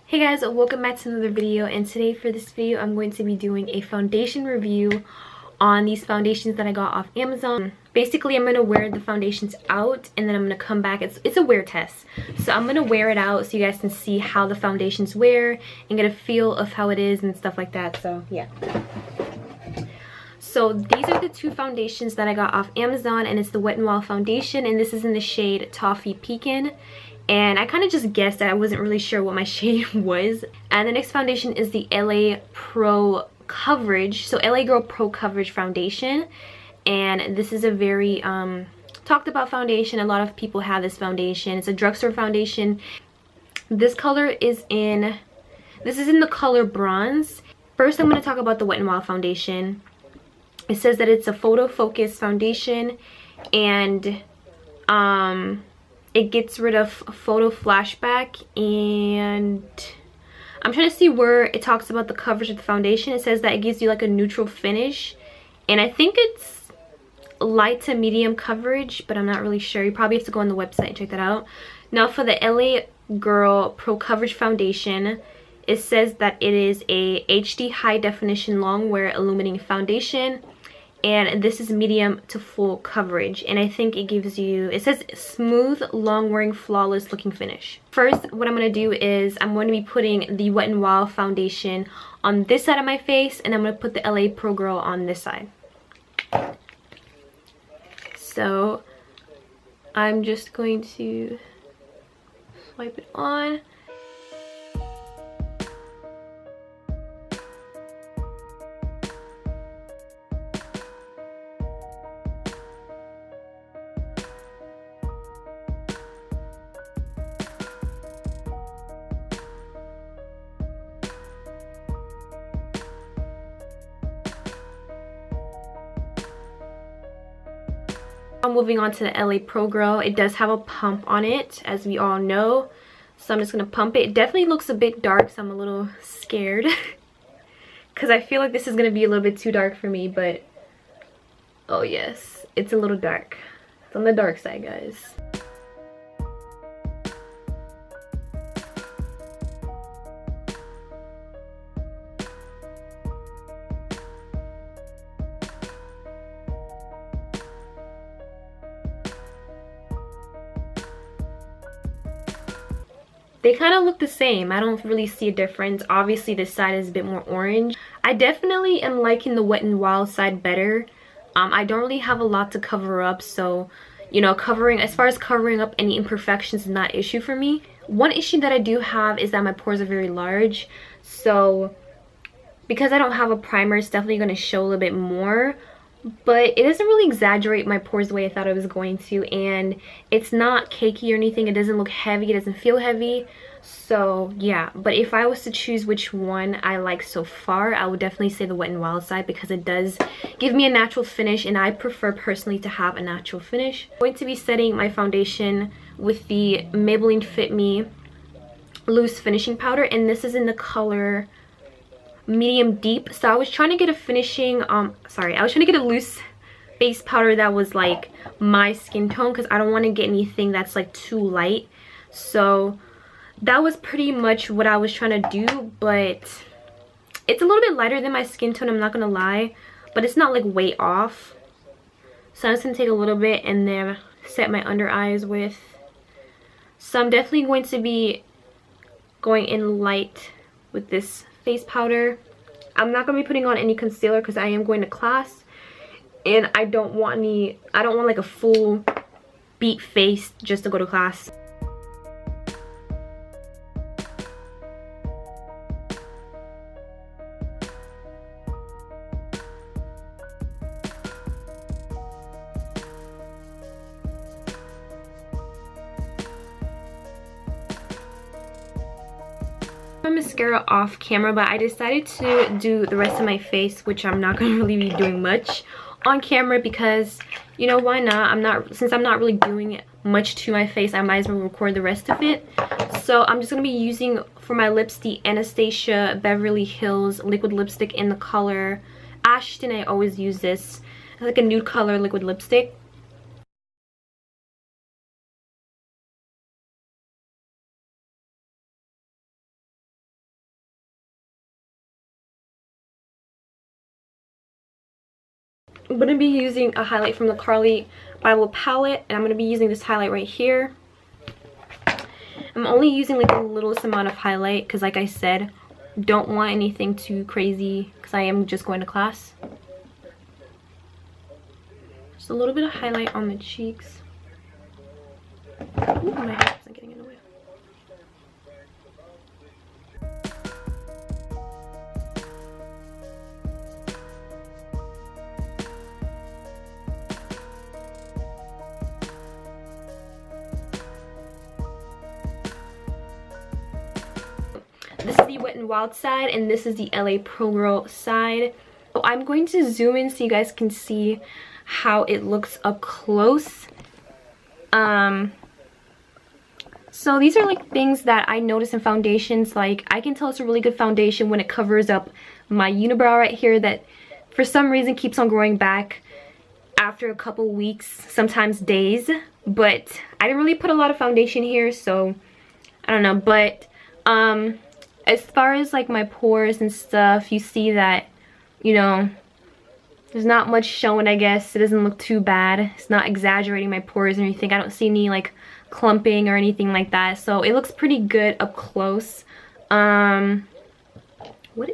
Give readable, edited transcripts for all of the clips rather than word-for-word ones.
Hey guys, welcome back to another video, and today for this video I'm going to be doing a foundation review on these foundations that I got off Amazon. Basically, I'm going to wear the foundations out and then I'm going to come back. It's a wear test. So I'm going to wear it out so you guys can see how the foundations wear and get a feel of how it is and stuff like that. So yeah. So these are the two foundations that I got off Amazon, and it's the Wet n Wild foundation, and this is in the shade Toffee Pecan. And I kind of just guessed that I wasn't really sure what my shade was. And the next foundation is the LA Pro Coverage. So LA Girl Pro Coverage foundation. And this is a very talked about foundation. A lot of people have this foundation. It's a drugstore foundation. This color is in the color bronze. First, I'm going to talk about the Wet n Wild foundation. It says that it's a photo focus foundation, and it gets rid of photo flashback, and I'm trying to see where it talks about the coverage of the foundation. It says that it gives you like a neutral finish, and I think it's light to medium coverage, but I'm not really sure. You probably have to go on the website and check that out. Now for the LA Girl Pro Coverage foundation, it says that it is a HD high definition long wear illuminating foundation, and this is medium to full coverage, and I think it gives you, it says smooth, long wearing, flawless looking finish. First, what I'm going to do is I'm going to be putting the Wet n Wild foundation on this side of my face, and I'm going to put the LA Pro Girl on this side. So I'm just going to swipe it on. Moving on to the LA Pro Girl, it does have a pump on it, as we all know, so I'm just gonna pump it. It definitely looks a bit dark, so I'm a little scared because I feel like this is gonna be a little bit too dark for me, but oh yes, it's a little dark. It's on the dark side, guys. They kind of look the same. I don't really see a difference. Obviously this side is a bit more orange. I definitely am liking the Wet n Wild side better. I don't really have a lot to cover up, so you know, as far as covering up any imperfections is not an issue for me. One issue that I do have is that my pores are very large, so because I don't have a primer, it's definitely going to show a little bit more. But it doesn't really exaggerate my pores the way I thought it was going to, and it's not cakey or anything. It doesn't look heavy, it doesn't feel heavy. So yeah, but if I was to choose which one I like so far, I would definitely say the Wet n Wild side, because it does give me a natural finish, and I prefer personally to have a natural finish. I'm going to be setting my foundation with the Maybelline Fit Me loose finishing powder, and this is in the color medium deep. So I was trying to get a finishing I was trying to get a loose base powder that was like my skin tone, because I don't want to get anything that's like too light. So that was pretty much what I was trying to do, but it's a little bit lighter than my skin tone, I'm not gonna lie, but it's not like way off. So I'm just gonna take a little bit and then set my under eyes with. So I'm definitely going to be going in light with this face powder. I'm not gonna be putting on any concealer because I am going to class, and I don't want like a full beat face just to go to class. My mascara off camera, but I decided to do the rest of my face, which I'm not going to really be doing much on camera, because you know, why not? Since I'm not really doing much to my face, I might as well record the rest of it. So I'm just going to be using for my lips the Anastasia Beverly Hills liquid lipstick in the color Ashton. I always use this. It's like a nude color liquid lipstick. I'm going to be using a highlight from the Carly Bible palette, and I'm going to be using this highlight right here. I'm only using like the littlest amount of highlight because, like I said, don't want anything too crazy because I am just going to class. Just a little bit of highlight on the cheeks. Ooh, my hair isn't getting in the way. This is the Wet n Wild side, and this is the LA Pro Girl side. So I'm going to zoom in so you guys can see how it looks up close. So these are like things that I notice in foundations. Like, I can tell it's a really good foundation when it covers up my unibrow right here that for some reason keeps on growing back after a couple weeks, sometimes days. But I didn't really put a lot of foundation here, so I don't know. But as far as like my pores and stuff, you see that, you know, there's not much showing, I guess. It doesn't look too bad. It's not exaggerating my pores or anything. I don't see any like clumping or anything like that. So it looks pretty good up close. What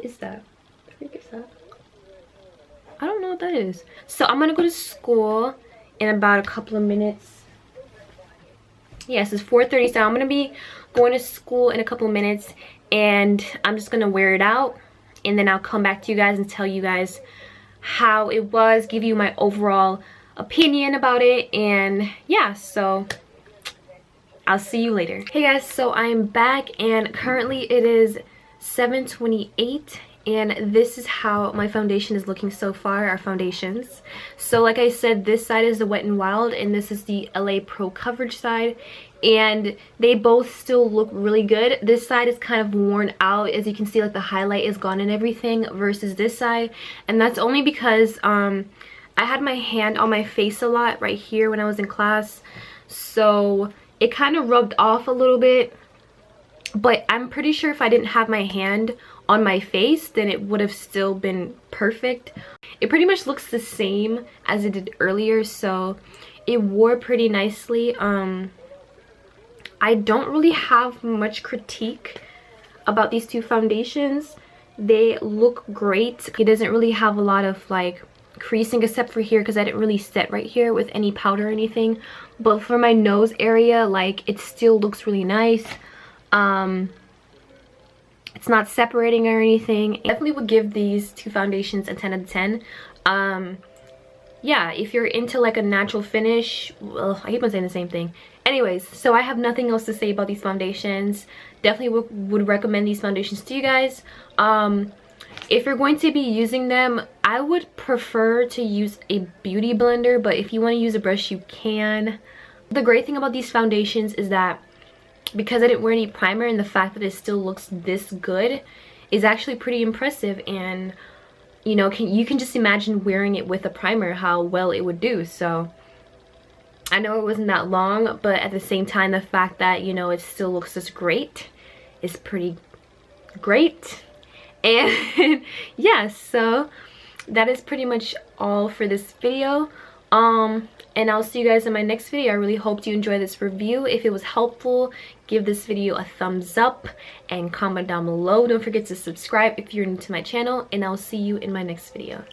is that? I think it's that. I don't know what that is. So I'm gonna go to school in about a couple of minutes. Yes, it's 4:30, so I'm gonna be going to school in a couple of minutes, and I'm just gonna wear it out, and then I'll come back to you guys and tell you guys how it was, give you my overall opinion about it. And yeah, so I'll see you later. Hey guys, so I am back, and currently it is 7:28, and this is how my foundation is looking so far, our foundations. So like I said, this side is the Wet n Wild, and this is the LA Pro Coverage side, and they both still look really good. This side is kind of worn out, as you can see, like the highlight is gone and everything, versus this side. And that's only because I had my hand on my face a lot right here when I was in class, so it kind of rubbed off a little bit. But I'm pretty sure if I didn't have my hand on my face, then it would have still been perfect. It pretty much looks the same as it did earlier, so it wore pretty nicely. I don't really have much critique about these two foundations. They look great. It doesn't really have a lot of like creasing except for here, because I didn't really set right here with any powder or anything. But for my nose area, like, it still looks really nice. It's not separating or anything. I definitely would give these two foundations a 10 out of 10. Yeah, if you're into like a natural finish, well, I keep on saying the same thing. Anyways, so I have nothing else to say about these foundations. Definitely would recommend these foundations to you guys. If you're going to be using them, I would prefer to use a beauty blender, but if you want to use a brush, you can. The great thing about these foundations is that because I didn't wear any primer, and the fact that it still looks this good is actually pretty impressive. And you know, you can just imagine wearing it with a primer, how well it would do. So I know it wasn't that long, but at the same time, the fact that, you know, it still looks this great is pretty great. And yeah, so that is pretty much all for this video. And I'll see you guys in my next video. I really hope you enjoyed this review. If it was helpful, give this video a thumbs up and comment down below. Don't forget to subscribe if you're new to my channel, and I'll see you in my next video.